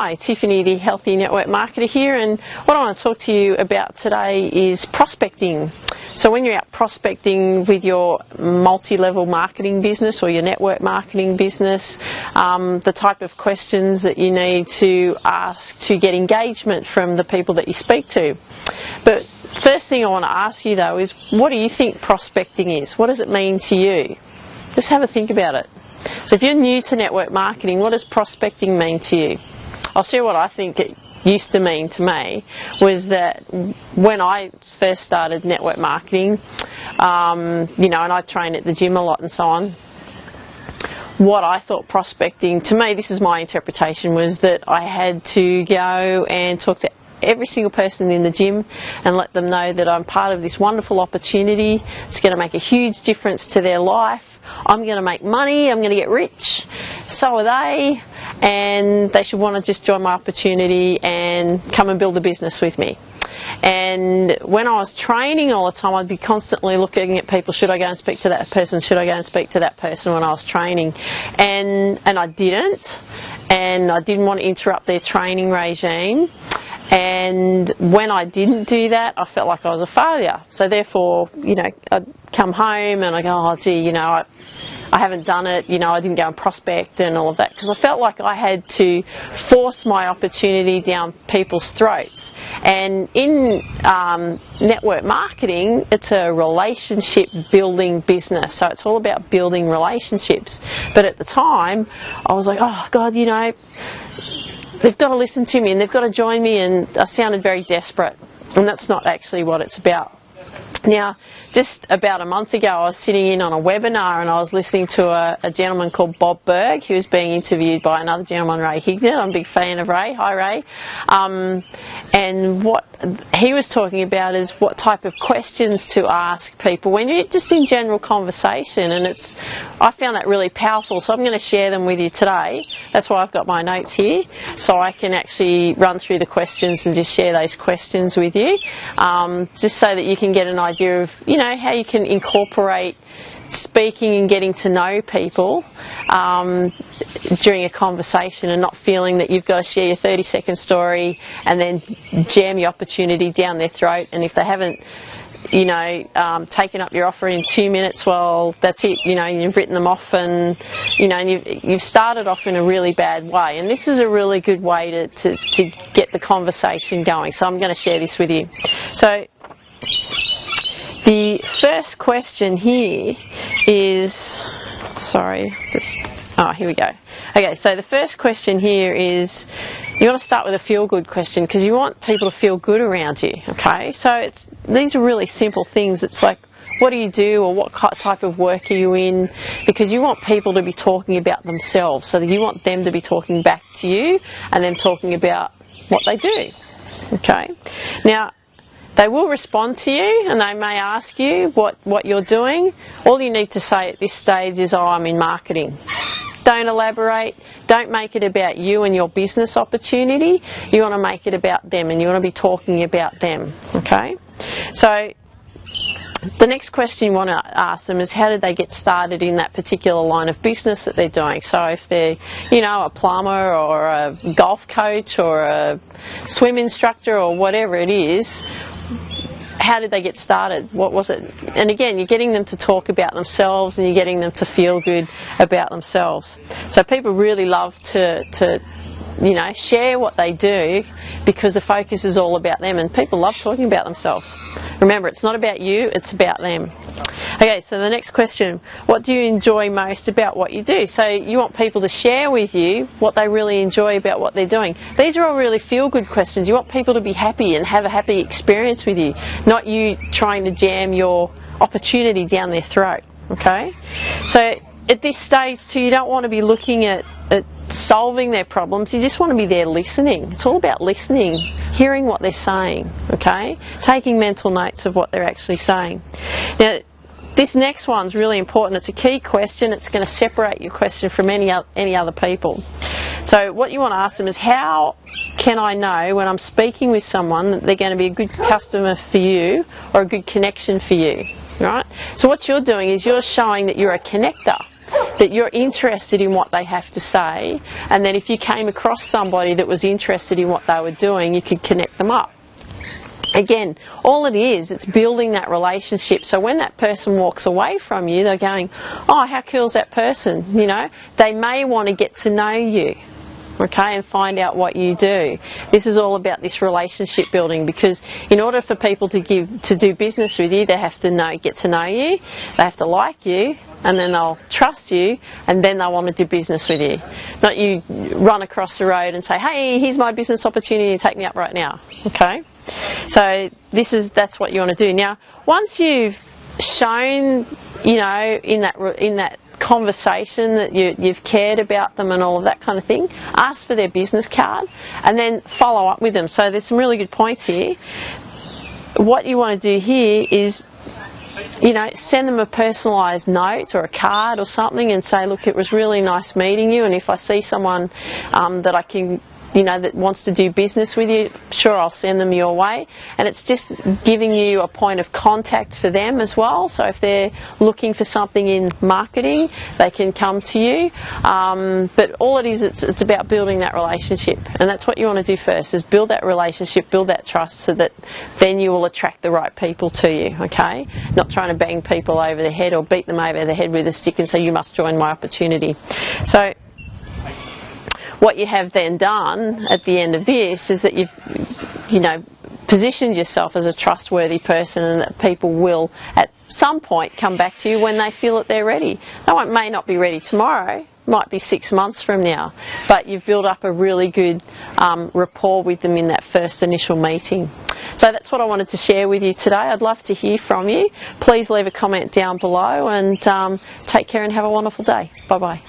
Hi, Tiffany, the Healthy Network Marketer here, and what I want to talk to you about today is prospecting. So when you're out prospecting with your multi-level marketing business or your network marketing business, the type of questions that you need to ask to get engagement from the people that you speak to. But first thing I want to ask you though is, what do you think prospecting is? What does it mean to you? Just have a think about it. So if you're new to network marketing, what does prospecting mean to you? I'll share what I think it used to mean to me. Was that when I first started network marketing, and I train at the gym a lot and so on, what I thought prospecting, to me, this is my interpretation, was that I had to go and talk to every single person in the gym and let them know that I'm part of this wonderful opportunity. It's going to make a huge difference to their life. I'm going to make money, I'm going to get rich, so are they, and they should want to just join my opportunity and come and build a business with me. And when I was training all the time, I'd be constantly looking at people, should I go and speak to that person, should I go and speak to that person when I was training, and I didn't want to interrupt their training regime. And when I didn't do that, I felt like I was a failure. So therefore, I'd come home and I go, oh gee, I haven't done it, I didn't go and prospect and all of that, because I felt like I had to force my opportunity down people's throats. And in network marketing, it's a relationship building business, so it's all about building relationships. But at the time, I was like, oh God, they've got to listen to me and they've got to join me, and I sounded very desperate, and that's not actually what it's about. Now, just about a month ago, I was sitting in on a webinar and I was listening to a gentleman called Bob Berg, who was being interviewed by another gentleman, Ray Hignett. I'm a big fan of Ray. Hi, Ray. And what he was talking about is what type of questions to ask people when you're just in general conversation, and I found that really powerful, so I'm going to share them with you today. That's why I've got my notes here, so I can actually run through the questions and just share those questions with you, just so that you can get an idea of how you can incorporate speaking and getting to know people during a conversation, and not feeling that you've got to share your 30-second story and then jam your opportunity down their throat, and if they haven't taken up your offer in 2 minutes, well, that's it, you've written them off, and you've started off in a really bad way. And this is a really good way to get the conversation going, so I'm going to share this with you. So the first question here is, here we go. Okay, so the first question here is, you want to start with a feel-good question, because you want people to feel good around you, okay? So these are really simple things. It's like, what do you do, or what type of work are you in? Because you want people to be talking about themselves, so that you want them to be talking back to you and them talking about what they do, okay? Now, they will respond to you and they may ask you what you're doing. All you need to say at this stage is, oh, I'm in marketing. Don't elaborate. Don't make it about you and your business opportunity. You want to make it about them, and you want to be talking about them, okay? So the next question you want to ask them is, how did they get started in that particular line of business that they're doing? So if they're, a plumber or a golf coach or a swim instructor or whatever it is, how did they get started? What was it? And again, you're getting them to talk about themselves, and you're getting them to feel good about themselves. So people really love to share what they do, because the focus is all about them, and people love talking about themselves. Remember, it's not about you, it's about them. Okay, so the next question, what do you enjoy most about what you do? So you want people to share with you what they really enjoy about what they're doing. These are all really feel-good questions. You want people to be happy and have a happy experience with you, not you trying to jam your opportunity down their throat, okay? So at this stage too, you don't want to be looking at solving their problems. You just want to be there listening. It's all about listening, hearing what they're saying, okay? Taking mental notes of what they're actually saying. Now, this next one's really important. It's a key question. It's going to separate your question from any other people. So what you want to ask them is, how can I know when I'm speaking with someone that they're going to be a good customer for you or a good connection for you, right? So what you're doing is you're showing that you're a connector. that you're interested in what they have to say, and that if you came across somebody that was interested in what they were doing, you could connect them up. Again, all it is, it's building that relationship. So when that person walks away from you, they're going, oh, how cool is that person? You know, they may want to get to know you, okay, and find out what you do. This is all about this relationship building, because in order for people to do business with you, they have to get to know you, they have to like you, and then they'll trust you, and then they'll want to do business with you. Not you run across the road and say, hey, here's my business opportunity, take me up right now, okay? So that's what you want to do. Now, once you've shown, you know, in that conversation that you've cared about them and all of that kind of thing, ask for their business card and then follow up with them. So there's some really good points here. What you want to do here is, you know, send them a personalised note or a card or something and say, look, it was really nice meeting you, and if I see someone that I can, you know, that wants to do business with you, sure, I'll send them your way. And it's just giving you a point of contact for them as well. So if they're looking for something in marketing, they can come to you. But all it is, it's about building that relationship. And that's what you want to do first, is build that relationship, build that trust, so that then you will attract the right people to you, okay? Not trying to bang people over the head or beat them over the head with a stick and say, you must join my opportunity. So what you have then done at the end of this is that you've, you know, positioned yourself as a trustworthy person, and that people will at some point come back to you when they feel that they're ready. They may not be ready tomorrow, might be 6 months from now, but you've built up a really good rapport with them in that first initial meeting. So that's what I wanted to share with you today. I'd love to hear from you. Please leave a comment down below, and take care and have a wonderful day. Bye bye.